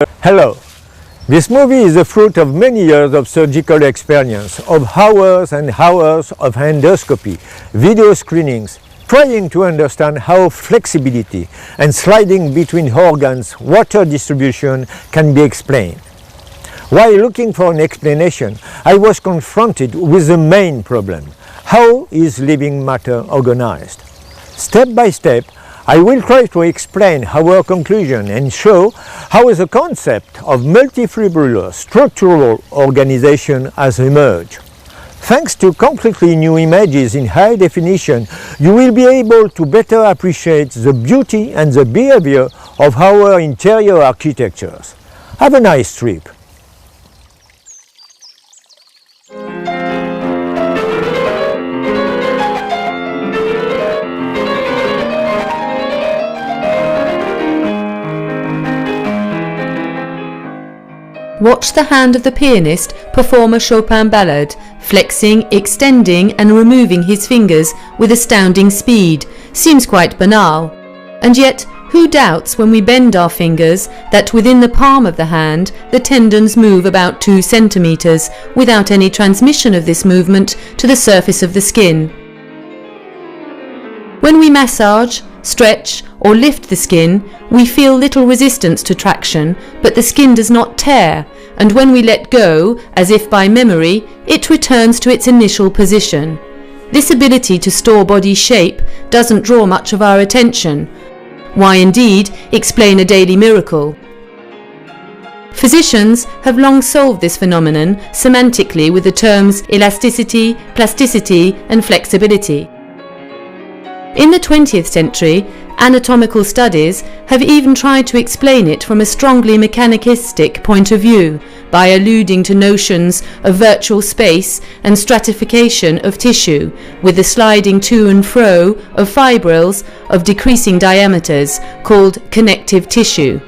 Hello. This movie is the fruit of many years of surgical experience, of hours and hours of endoscopy, video screenings, trying to understand how flexibility and sliding between organs, water distribution can be explained. While looking for an explanation, I was confronted with the main problem. How is living matter organized? Step by step, I will try to explain our conclusion and show how the concept of multifibrillary structural organization has emerged. Thanks to completely new images in high definition, you will be able to better appreciate the beauty and the behavior of our interior architectures. Have a nice trip. Watch the hand of the pianist perform a Chopin ballad, flexing, extending and removing his fingers with astounding speed. Seems quite banal. And yet, who doubts when we bend our fingers that within the palm of the hand the tendons move about 2 centimeters without any transmission of this movement to the surface of the skin? When we massage, stretch or lift the skin, we feel little resistance to traction, but the skin does not tear, and when we let go, as if by memory, it returns to its initial position. This ability to store body shape doesn't draw much of our attention. Why indeed explain a daily miracle? Physicians have long solved this phenomenon semantically with the terms elasticity, plasticity and flexibility. In the 20th century, anatomical studies have even tried to explain it from a strongly mechanicistic point of view by alluding to notions of virtual space and stratification of tissue with the sliding to and fro of fibrils of decreasing diameters called connective tissue.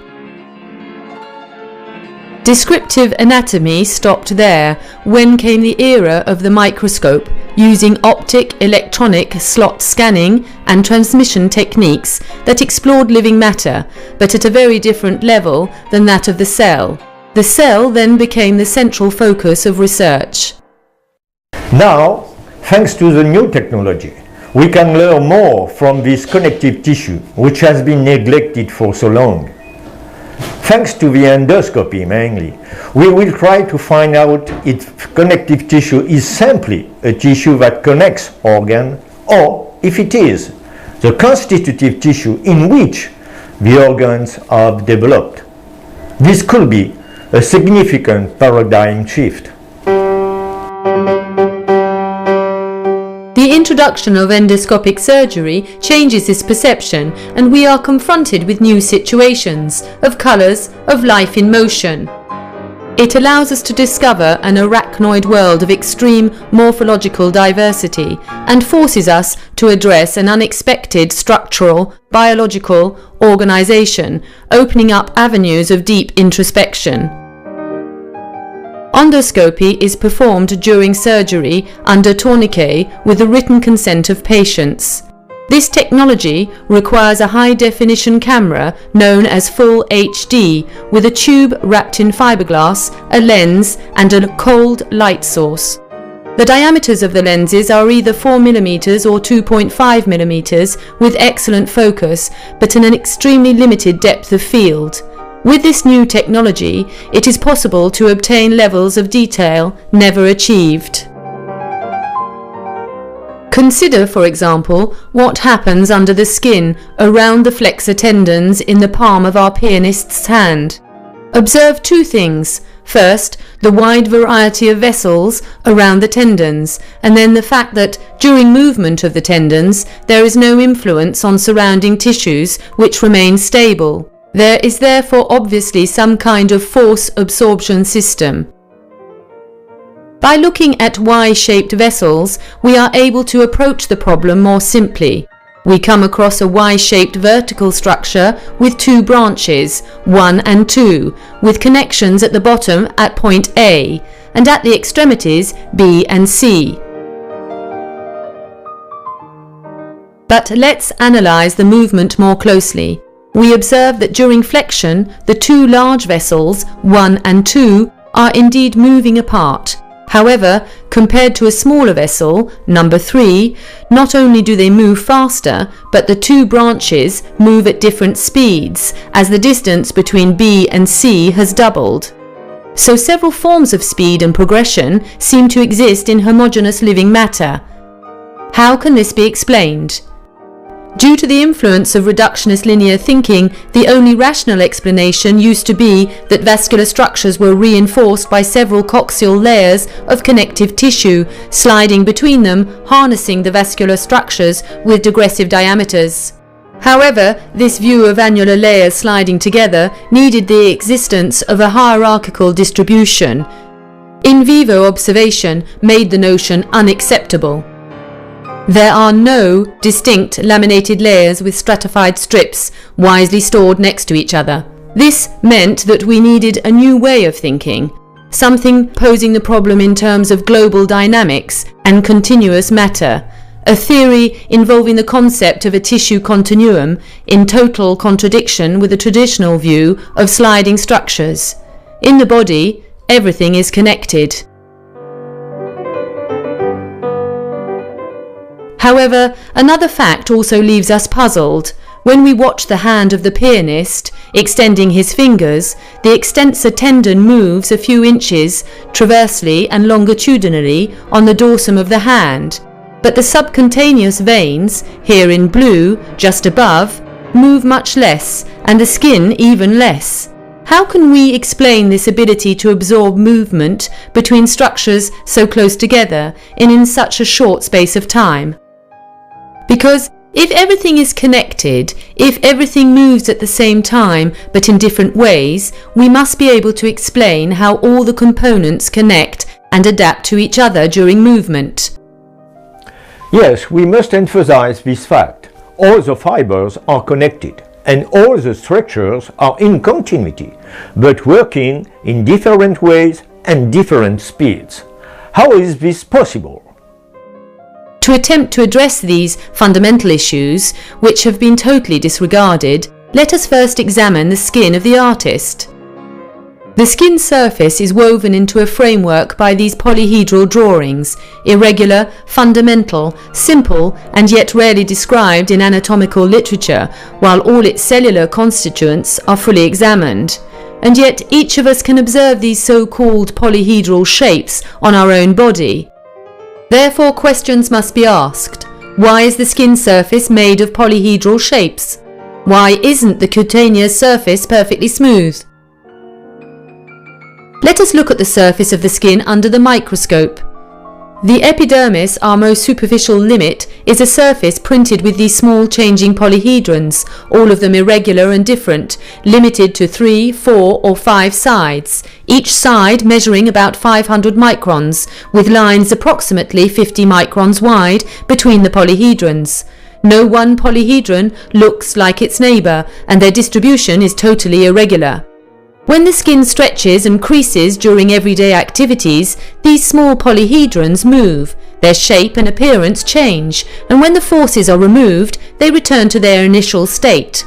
Descriptive anatomy stopped there when came the era of the microscope, using optic electronic slot scanning and transmission techniques that explored living matter, but at a very different level than that of the cell. The cell then became the central focus of research. Now, thanks to the new technology, we can learn more from this connective tissue, which has been neglected for so long. Thanks to the endoscopy mainly, we will try to find out if connective tissue is simply a tissue that connects organs, or if it is the constitutive tissue in which the organs are developed. This could be a significant paradigm shift. The introduction of endoscopic surgery changes this perception, and we are confronted with new situations, of colours, of life in motion. It allows us to discover an arachnoid world of extreme morphological diversity and forces us to address an unexpected structural, biological organisation, opening up avenues of deep introspection. Endoscopy is performed during surgery under tourniquet with the written consent of patients. This technology requires a high-definition camera known as Full HD with a tube wrapped in fiberglass, a lens and a cold light source. The diameters of the lenses are either 4 mm or 2.5 mm with excellent focus, but in an extremely limited depth of field. With this new technology, it is possible to obtain levels of detail never achieved. Consider, for example, what happens under the skin around the flexor tendons in the palm of our pianist's hand. Observe 2 things. First, the wide variety of vessels around the tendons, and then the fact that during movement of the tendons there is no influence on surrounding tissues which remain stable. There is therefore obviously some kind of force absorption system. By looking at Y-shaped vessels, we are able to approach the problem more simply. We come across a Y-shaped vertical structure with 2 branches, 1 and 2, with connections at the bottom at point A, and at the extremities B and C. But let's analyze the movement more closely. We observe that during flexion, the two large vessels, 1 and 2, are indeed moving apart. However, compared to a smaller vessel, number 3, not only do they move faster, but the two branches move at different speeds, as the distance between B and C has doubled. So several forms of speed and progression seem to exist in homogeneous living matter. How can this be explained? Due to the influence of reductionist linear thinking, the only rational explanation used to be that vascular structures were reinforced by several coaxial layers of connective tissue, sliding between them, harnessing the vascular structures with digressive diameters. However, this view of annular layers sliding together needed the existence of a hierarchical distribution. In vivo observation made the notion unacceptable. There are no distinct laminated layers with stratified strips wisely stored next to each other. This meant that we needed a new way of thinking, something posing the problem in terms of global dynamics and continuous matter, a theory involving the concept of a tissue continuum in total contradiction with the traditional view of sliding structures. In the body, everything is connected. However, another fact also leaves us puzzled. When we watch the hand of the pianist, extending his fingers, the extensor tendon moves a few inches transversely and longitudinally on the dorsum of the hand, but the subcutaneous veins, here in blue, just above, move much less, and the skin even less. How can we explain this ability to absorb movement between structures so close together and in such a short space of time? Because if everything is connected, if everything moves at the same time but in different ways, we must be able to explain how all the components connect and adapt to each other during movement. Yes, we must emphasize this fact. All the fibers are connected and all the structures are in continuity, but working in different ways and different speeds. How is this possible? To attempt to address these fundamental issues, which have been totally disregarded, let us first examine the skin of the artist. The skin surface is woven into a framework by these polyhedral drawings, irregular, fundamental, simple, and yet rarely described in anatomical literature, while all its cellular constituents are fully examined. And yet each of us can observe these so-called polyhedral shapes on our own body. Therefore, questions must be asked. Why is the skin surface made of polyhedral shapes? Why isn't the cutaneous surface perfectly smooth? Let us look at the surface of the skin under the microscope. The epidermis, our most superficial limit, is a surface printed with these small changing polyhedrons, all of them irregular and different, limited to 3, 4 or 5 sides, each side measuring about 500 microns, with lines approximately 50 microns wide between the polyhedrons. No one polyhedron looks like its neighbour, and their distribution is totally irregular. When the skin stretches and creases during everyday activities, these small polyhedrons move, their shape and appearance change, and when the forces are removed, they return to their initial state.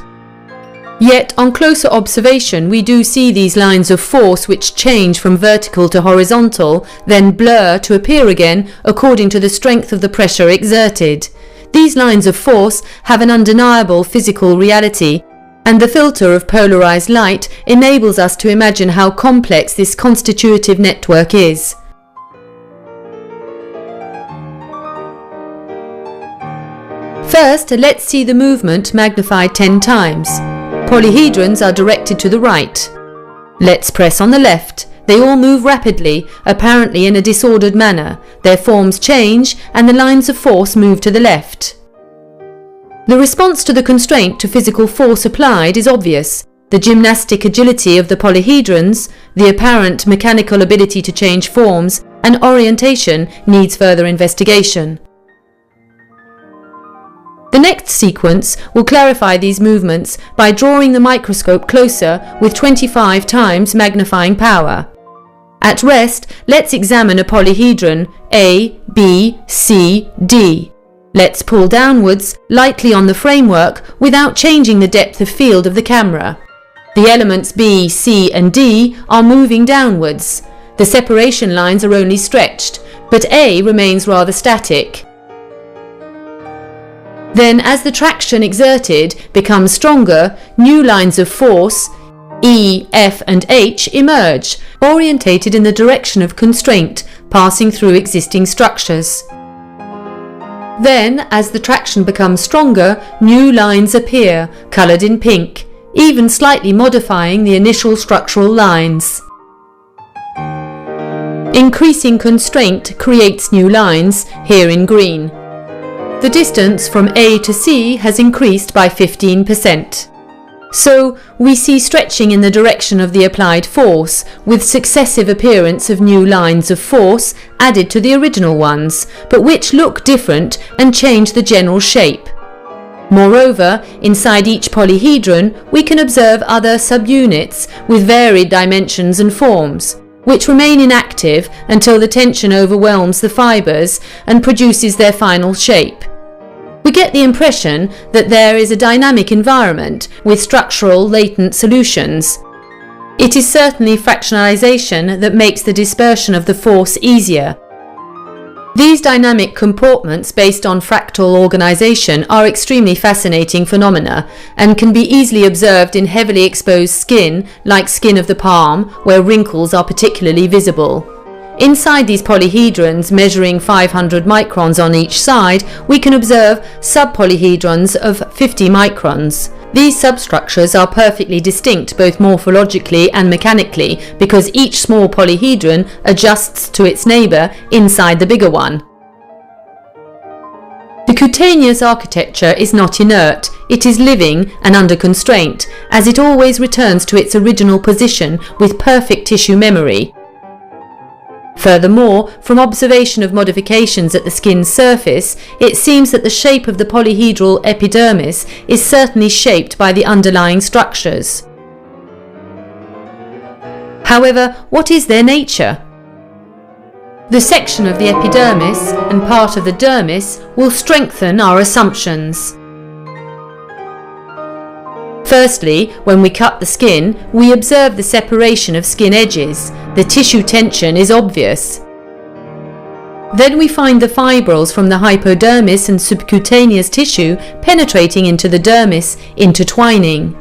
Yet, on closer observation, we do see these lines of force which change from vertical to horizontal, then blur to appear again according to the strength of the pressure exerted. These lines of force have an undeniable physical reality, and the filter of polarized light enables us to imagine how complex this constitutive network is. First, let's see the movement magnified 10 times. Polyhedrons are directed to the right. Let's press on the left. They all move rapidly, apparently in a disordered manner. Their forms change and the lines of force move to the left. The response to the constraint to physical force applied is obvious. The gymnastic agility of the polyhedrons, the apparent mechanical ability to change forms, and orientation needs further investigation. The next sequence will clarify these movements by drawing the microscope closer with 25 times magnifying power. At rest, let's examine a polyhedron A, B, C, D. Let's pull downwards lightly on the framework without changing the depth of field of the camera. The elements B, C and D are moving downwards. The separation lines are only stretched, but A remains rather static. Then, as the traction exerted becomes stronger, new lines of force, E, F and H, emerge, orientated in the direction of constraint, passing through existing structures. Then, as the traction becomes stronger, new lines appear, coloured in pink, even slightly modifying the initial structural lines. Increasing constraint creates new lines, here in green. The distance from A to C has increased by 15%. So, we see stretching in the direction of the applied force, with successive appearance of new lines of force added to the original ones, but which look different and change the general shape. Moreover, inside each polyhedron, we can observe other subunits with varied dimensions and forms, which remain inactive until the tension overwhelms the fibres and produces their final shape. We get the impression that there is a dynamic environment with structural latent solutions. It is certainly fractionalization that makes the dispersion of the force easier. These dynamic comportments based on fractal organization are extremely fascinating phenomena and can be easily observed in heavily exposed skin, like skin of the palm, where wrinkles are particularly visible. Inside these polyhedrons, measuring 500 microns on each side, we can observe subpolyhedrons of 50 microns. These substructures are perfectly distinct both morphologically and mechanically because each small polyhedron adjusts to its neighbour inside the bigger one. The cutaneous architecture is not inert, it is living and under constraint, as it always returns to its original position with perfect tissue memory. Furthermore, from observation of modifications at the skin's surface, it seems that the shape of the polyhedral epidermis is certainly shaped by the underlying structures. However, what is their nature? The section of the epidermis and part of the dermis will strengthen our assumptions. Firstly, when we cut the skin, we observe the separation of skin edges. The tissue tension is obvious. Then we find the fibrils from the hypodermis and subcutaneous tissue penetrating into the dermis, intertwining.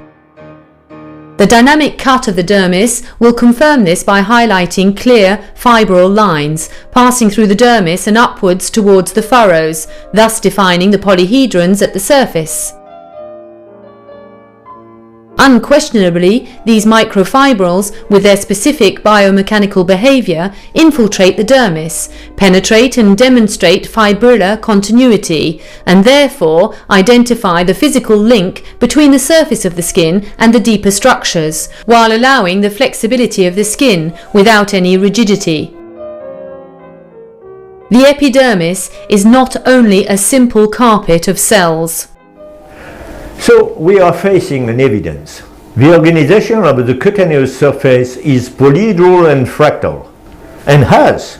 The dynamic cut of the dermis will confirm this by highlighting clear fibril lines, passing through the dermis and upwards towards the furrows, thus defining the polyhedrons at the surface. Unquestionably, these microfibrils, with their specific biomechanical behavior, infiltrate the dermis, penetrate and demonstrate fibrillar continuity, and therefore identify the physical link between the surface of the skin and the deeper structures, while allowing the flexibility of the skin without any rigidity. The epidermis is not only a simple carpet of cells. So we are facing an evidence. The organization of the cutaneous surface is polyhedral and fractal, and has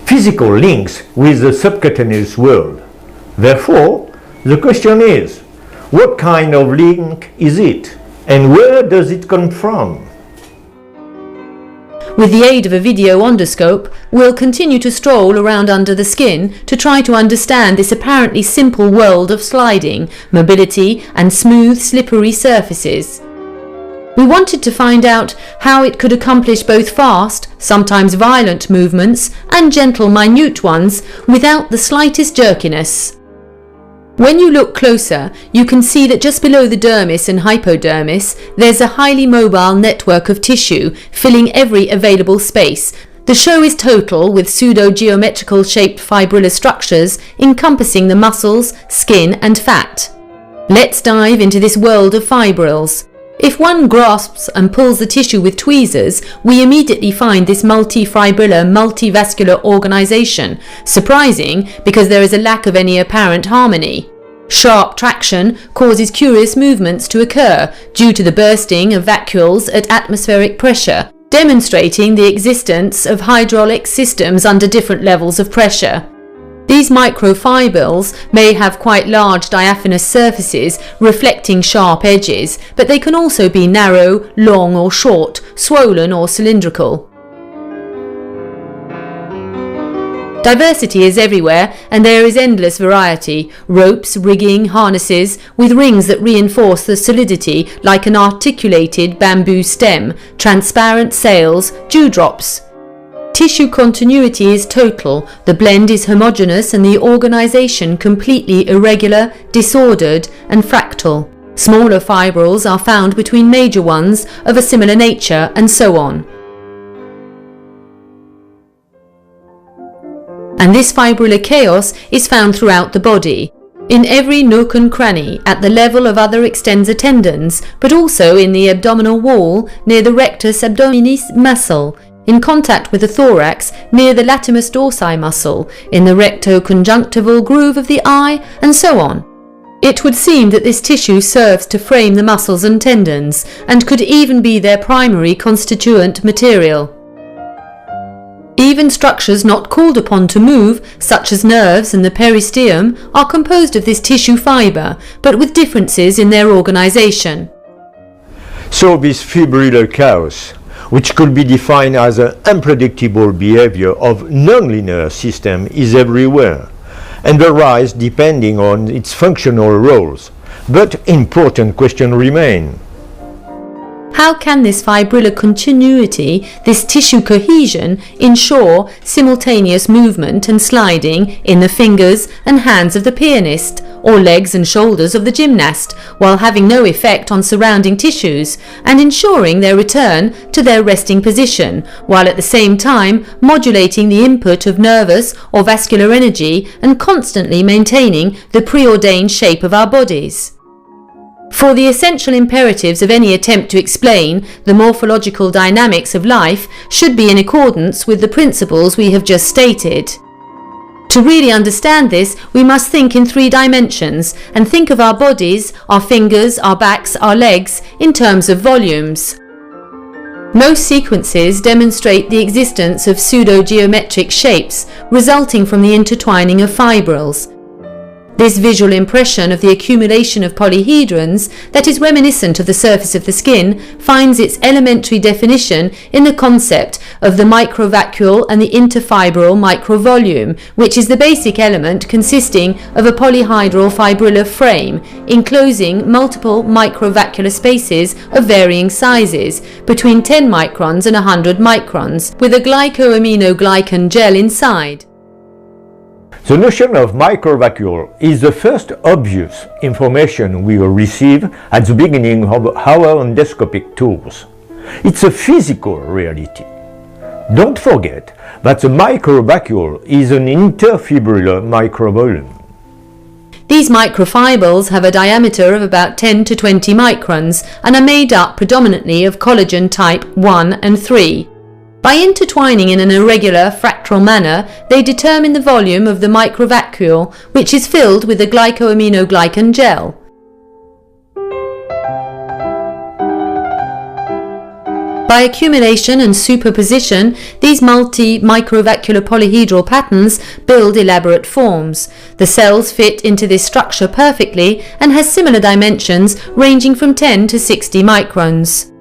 physical links with the subcutaneous world. Therefore, the question is, what kind of link is it, and where does it come from? With the aid of a video endoscope, we'll continue to stroll around under the skin to try to understand this apparently simple world of sliding, mobility and smooth, slippery surfaces. We wanted to find out how it could accomplish both fast, sometimes violent movements and gentle, minute ones without the slightest jerkiness. When you look closer, you can see that just below the dermis and hypodermis, there's a highly mobile network of tissue filling every available space. The show is total, with pseudo-geometrical shaped fibrillar structures encompassing the muscles, skin and fat. Let's dive into this world of fibrils. If one grasps and pulls the tissue with tweezers, we immediately find this multifibrillar, multivascular organization, surprising because there is a lack of any apparent harmony. Sharp traction causes curious movements to occur due to the bursting of vacuoles at atmospheric pressure, demonstrating the existence of hydraulic systems under different levels of pressure. These microfibrils may have quite large diaphanous surfaces reflecting sharp edges, but they can also be narrow, long or short, swollen or cylindrical. Diversity is everywhere, and there is endless variety: ropes, rigging, harnesses, with rings that reinforce the solidity like an articulated bamboo stem, transparent sails, dewdrops. Tissue continuity is total, the blend is homogeneous and the organisation completely irregular, disordered and fractal. Smaller fibrils are found between major ones of a similar nature, and so on. And this fibrillar chaos is found throughout the body, in every nook and cranny, at the level of other extensor tendons, but also in the abdominal wall near the rectus abdominis muscle, in contact with the thorax near the latimus dorsi muscle, in the rectoconjunctival groove of the eye, and so on. It would seem that this tissue serves to frame the muscles and tendons, and could even be their primary constituent material. Even structures not called upon to move, such as nerves and the peristeum, are composed of this tissue fibre, but with differences in their organisation. So this fibrillar chaos, which could be defined as an unpredictable behavior of non-linear system, is everywhere, and varies depending on its functional roles. But important questions remain. How can this fibrillar continuity, this tissue cohesion, ensure simultaneous movement and sliding in the fingers and hands of the pianist, or legs and shoulders of the gymnast, while having no effect on surrounding tissues, and ensuring their return to their resting position, while at the same time modulating the input of nervous or vascular energy and constantly maintaining the preordained shape of our bodies? For the essential imperatives of any attempt to explain the morphological dynamics of life should be in accordance with the principles we have just stated. To really understand this, we must think in 3 dimensions and think of our bodies, our fingers, our backs, our legs in terms of volumes. Most sequences demonstrate the existence of pseudo-geometric shapes resulting from the intertwining of fibrils. This visual impression of the accumulation of polyhedrons that is reminiscent of the surface of the skin finds its elementary definition in the concept of the microvacuole and the interfibral microvolume, which is the basic element consisting of a polyhedral fibrillar frame enclosing multiple microvacuolar spaces of varying sizes, between 10 microns and 100 microns, with a glycoaminoglycan gel inside. The notion of microvacuole is the first obvious information we will receive at the beginning of our endoscopic tours. It's a physical reality. Don't forget that the microvacuole is an interfibrillar microvolume. These microfibrils have a diameter of about 10 to 20 microns and are made up predominantly of collagen type 1 and 3. By intertwining in an irregular, fractal manner, they determine the volume of the microvacuole, which is filled with a glycoaminoglycan gel. By accumulation and superposition, these multi-microvacuolar polyhedral patterns build elaborate forms. The cells fit into this structure perfectly and has similar dimensions ranging from 10 to 60 microns.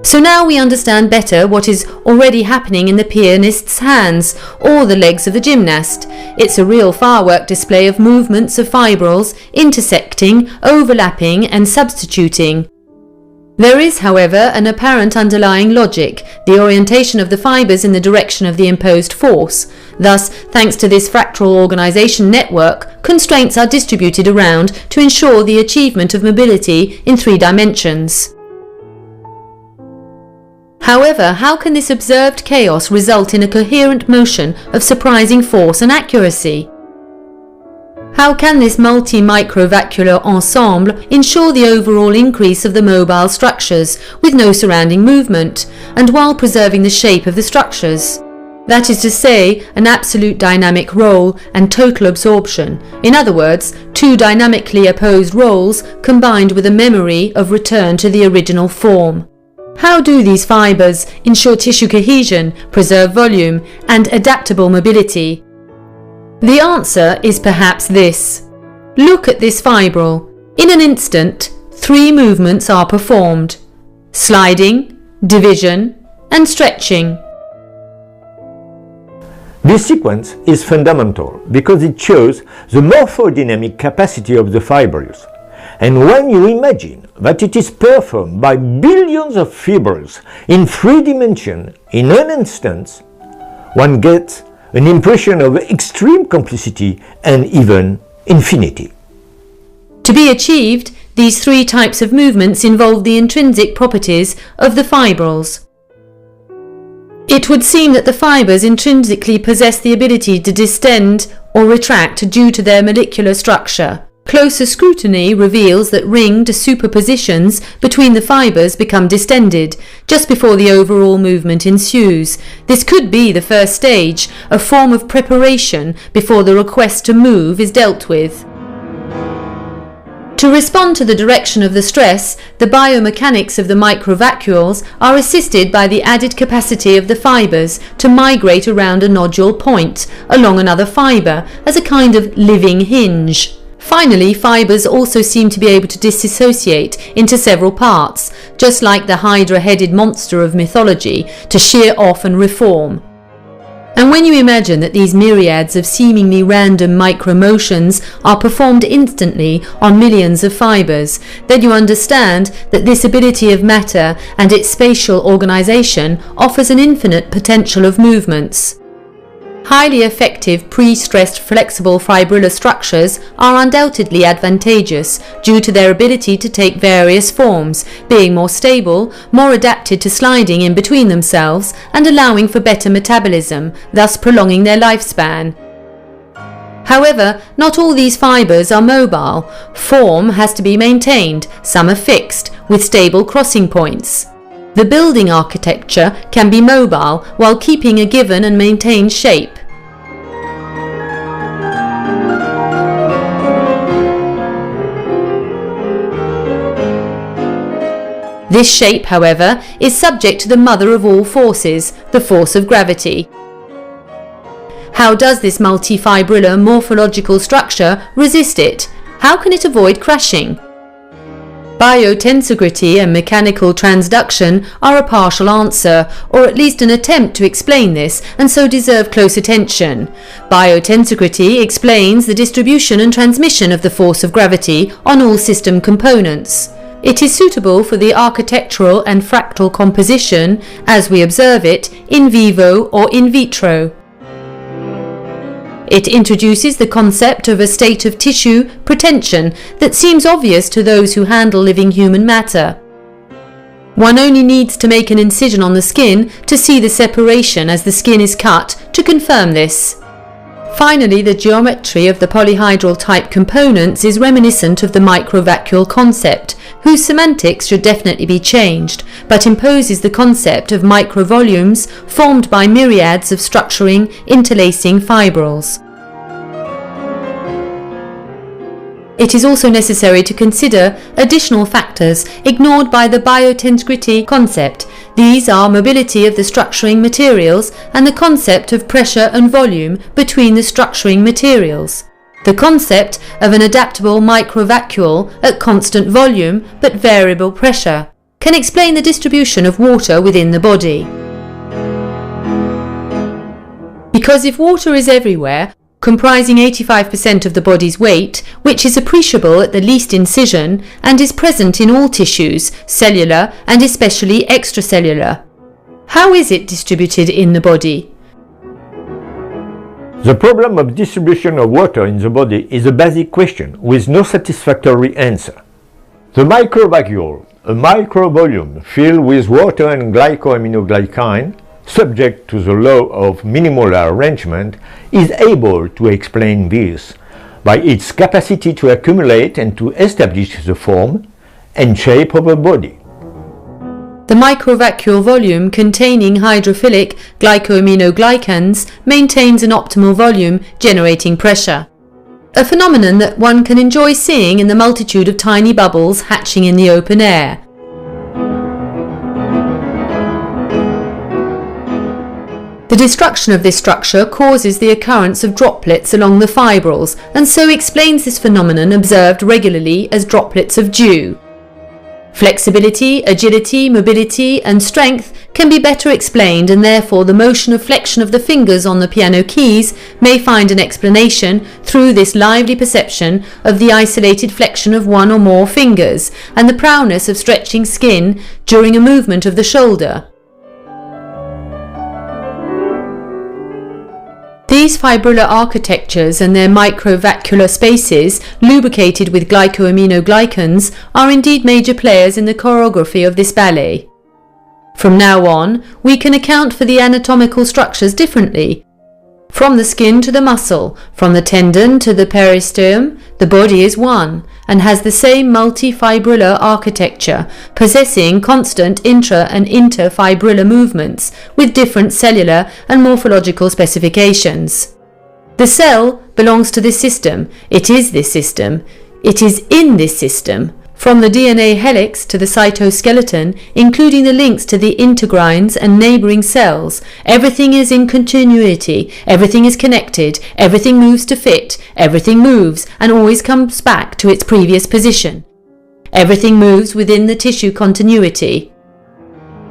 So now we understand better what is already happening in the pianist's hands or the legs of the gymnast. It's a real firework display of movements of fibrils, intersecting, overlapping and substituting. There is, however, an apparent underlying logic, the orientation of the fibres in the direction of the imposed force. Thus, thanks to this fractal organisation network, constraints are distributed around to ensure the achievement of mobility in 3 dimensions. However, how can this observed chaos result in a coherent motion of surprising force and accuracy? How can this multi-microvacuolar ensemble ensure the overall increase of the mobile structures with no surrounding movement, and while preserving the shape of the structures? That is to say, an absolute dynamic role and total absorption. In other words, 2 dynamically opposed roles combined with a memory of return to the original form. How do these fibres ensure tissue cohesion, preserve volume, and adaptable mobility? The answer is perhaps this. Look at this fibril. In an instant, 3 movements are performed: sliding, division, and stretching. This sequence is fundamental because it shows the morphodynamic capacity of the fibrils. And when you imagine that it is performed by billions of fibers in 3 dimensions in an instant, one gets an impression of extreme complexity and even infinity. To be achieved, these 3 types of movements involve the intrinsic properties of the fibrils. It would seem that the fibres intrinsically possess the ability to distend or retract due to their molecular structure. Closer scrutiny reveals that ringed superpositions between the fibres become distended just before the overall movement ensues. This could be the first stage, a form of preparation before the request to move is dealt with. To respond to the direction of the stress, the biomechanics of the microvacuoles are assisted by the added capacity of the fibres to migrate around a nodule point along another fibre as a kind of living hinge. Finally, fibres also seem to be able to disassociate into several parts, just like the hydra-headed monster of mythology, to shear off and reform. And when you imagine that these myriads of seemingly random micromotions are performed instantly on millions of fibres, then you understand that this ability of matter and its spatial organisation offers an infinite potential of movements. Highly effective pre-stressed flexible fibrillar structures are undoubtedly advantageous due to their ability to take various forms, being more stable, more adapted to sliding in between themselves, and allowing for better metabolism, thus prolonging their lifespan. However, not all these fibres are mobile. Form has to be maintained, some are fixed, with stable crossing points. The building architecture can be mobile while keeping a given and maintained shape. This shape, however, is subject to the mother of all forces, the force of gravity. How does this multifibrillar morphological structure resist it? How can it avoid crashing? Biotensegrity and mechanical transduction are a partial answer, or at least an attempt to explain this, and so deserve close attention. Biotensegrity explains the distribution and transmission of the force of gravity on all system components. It is suitable for the architectural and fractal composition, as we observe it, in vivo or in vitro. It introduces the concept of a state of tissue pretension that seems obvious to those who handle living human matter. One only needs to make an incision on the skin to see the separation as the skin is cut to confirm this. Finally, the geometry of the polyhedral type components is reminiscent of the microvacuole concept, whose semantics should definitely be changed, but imposes the concept of microvolumes formed by myriads of structuring, interlacing fibrils. It is also necessary to consider additional factors ignored by the biotensegrity concept. These are mobility of the structuring materials and the concept of pressure and volume between the structuring materials. The concept of an adaptable microvacuole at constant volume but variable pressure can explain the distribution of water within the body. Because if water is everywhere, comprising 85% of the body's weight, which is appreciable at the least incision and is present in all tissues, cellular and especially extracellular, how is it distributed in the body? The problem of distribution of water in the body is a basic question with no satisfactory answer. The microvacuole, a microvolume filled with water and glycoaminoglycan, subject to the law of minimolar arrangement, is able to explain this by its capacity to accumulate and to establish the form and shape of a body. The microvacuole volume containing hydrophilic glycoaminoglycans maintains an optimal volume, generating pressure. A phenomenon that one can enjoy seeing in the multitude of tiny bubbles hatching in the open air. The destruction of this structure causes the occurrence of droplets along the fibrils and so explains this phenomenon observed regularly as droplets of dew. Flexibility, agility, mobility and strength can be better explained, and therefore the motion of flexion of the fingers on the piano keys may find an explanation through this lively perception of the isolated flexion of one or more fingers and the proudness of stretching skin during a movement of the shoulder. These fibrillar architectures and their microvascular spaces, lubricated with glycoaminoglycans, are indeed major players in the choreography of this ballet. From now on, we can account for the anatomical structures differently. From the skin to the muscle, from the tendon to the periosteum, the body is one and has the same multifibrillar architecture, possessing constant intra- and interfibrillar movements with different cellular and morphological specifications. The cell belongs to this system, it is this system, it is in this system. From the DNA helix to the cytoskeleton, including the links to the integrines and neighbouring cells, everything is in continuity, everything is connected, everything moves to fit, everything moves and always comes back to its previous position. Everything moves within the tissue continuity.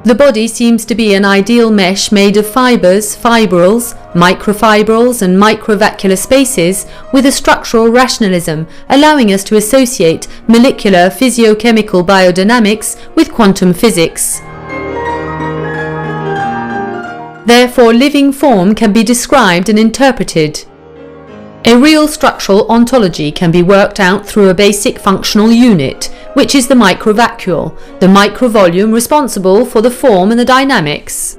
The body seems to be an ideal mesh made of fibres, fibrils, microfibrils and microvascular spaces with a structural rationalism, allowing us to associate molecular physiochemical biodynamics with quantum physics. Therefore, living form can be described and interpreted. A real structural ontology can be worked out through a basic functional unit, which is the microvacuole, the microvolume responsible for the form and the dynamics.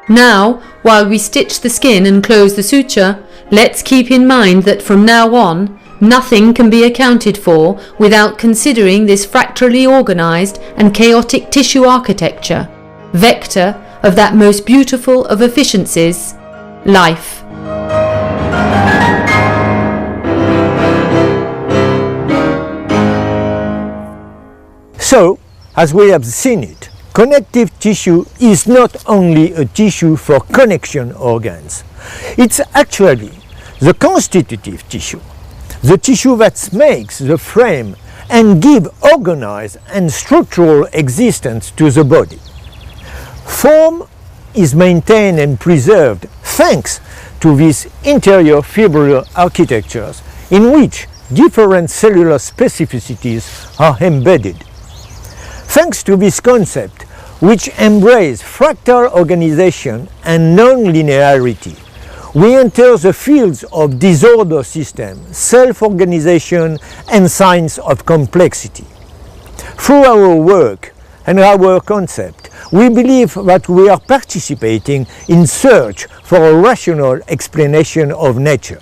Now, while we stitch the skin and close the suture, let's keep in mind that from now on, nothing can be accounted for without considering this fractally organized and chaotic tissue architecture, vector of that most beautiful of efficiencies, life. So, as we have seen it, connective tissue is not only a tissue for connection organs. It's actually the constitutive tissue, the tissue that makes the frame and gives organized and structural existence to the body. Form is maintained and preserved thanks to these interior fibrillar architectures in which different cellular specificities are embedded. Thanks to this concept, which embraces fractal organization and non-linearity, we enter the fields of disorder system, self-organization and science of complexity. Through our work and our concept, we believe that we are participating in search for a rational explanation of nature.